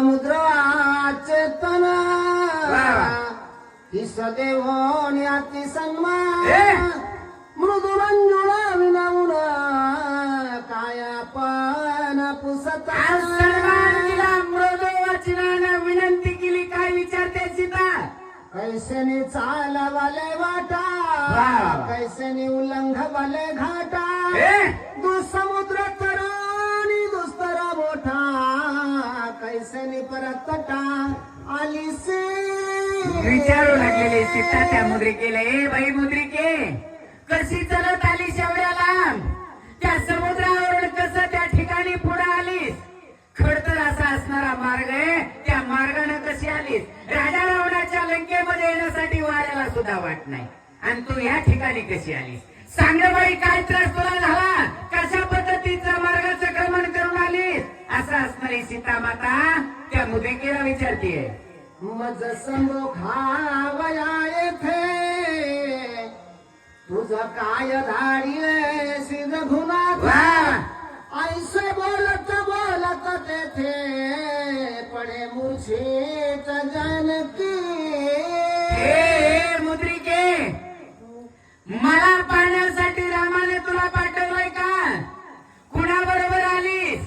समुद्र चेतन ती सदैव अति सन्मान मृदू मंजुळा विनामुन कायापन पुसता मृदू वचनानं विनंती केली. काय विचारते सीता? कैसेनी चालवाले वाटा कैसेनी उल्लंघवाले घाटा दुसमुद्र तरुणी दुस्तर मोठा कैसेनी परत तटा आलीसे. विचारू लागलेले सीता त्या मुद्रिकेला, ए बाई मुद्रिके, कशी चलत आलीस एवढ्या लांब? त्या समुद्रावरून कसं त्या ठिकाणी पुढे आलीस? खडतर असा असणारा मार्ग आहे, त्या मार्गाने कशी आलीस? राजा रावणाच्या लंकेमध्ये येण्यासाठी वाऱ्याला सुद्धा वाट नाही, आणि तू या ठिकाणी कशी आलीस? सांग बाई, काय त्रास तुला झाला? कशा पद्धतीचं मार्गाचं क्रमण करून आलीस? असं असणारी सीता माता त्या मुद्रिकेला विचारतीये. मज संभोखावया येथे तुझं काय धाडी सिद्ध गुणात ऐसे बोलत बोलत तेथे पडे मूर्छित जानकी. हे मुद्रिके, मला पाहण्यासाठी रामाने तुला पाठवलंय का? कुणाबरोबर आलीस?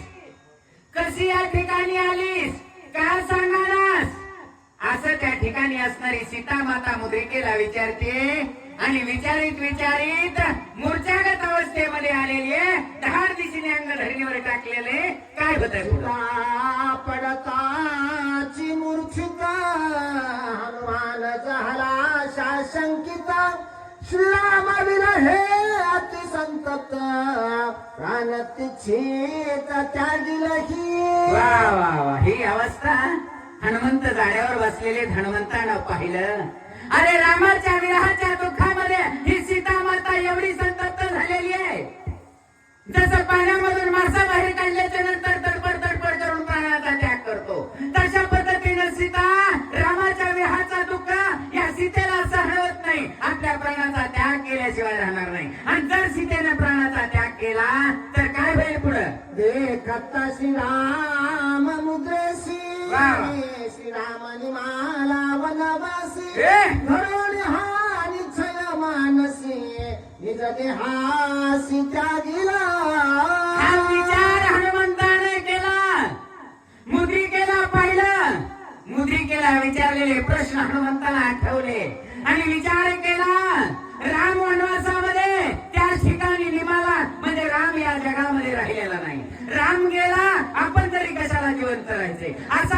कशी या ठिकाणी आलीस? काय सांगणारस? असं त्या ठिकाणी असणारी सीता माता मुद्रिकेला विचारते, आणि विचारित विचारित मूर्छागत अवस्थेमध्ये आलेली आहे. दहाड दिशेने अंग धरणीवर टाकलेले. काय होतंय? पडताची मूर्छिता हनुमान झाला शाशंकिता. श्रीराम विरहे अति संतप्त प्राणतिच्छित त्यागिलही. वा वा वा, ही अवस्था हनुमंत गाड्यावर बसलेले धन्वंतानं पाहिलं. अरे रामाच्या विरहाच्या दुःखामध्ये ही सीता माता एवढी संतप्त झालेली आहे, जसं पाण्यामधून मासा बाहेर काढल्याच्या नंतर तडपड तडपड करून प्राणाचा त्याग करतो, तशा पद्धतीने सीता रामाच्या विरहाचा दुःख या सीतेला सहन होत नाही. आपल्या प्राणाचा त्याग केल्याशिवाय राहणार नाही, आणि जर सीतेने प्राणाचा त्याग केला तर काय होईल पुढं? देखता श्रीराम मुद्रेशी श्रीरामानी माला वनवासी घडोळ हा निश्चय मानसी निज देहासी त्यागिला. हा विचार हनुमंताने केला. मुद्रिकेला पाहिलं, मुद्रिकेला विचारलेले प्रश्न हनुमंताला आठवले, आणि विचार केला. राम वनवासामध्ये त्या ठिकाणी निमाला, म्हणजे राम या जगामध्ये राहिलेला नाही. राम गेला, आपण तरी कशाला जिवंत राहायचे? असा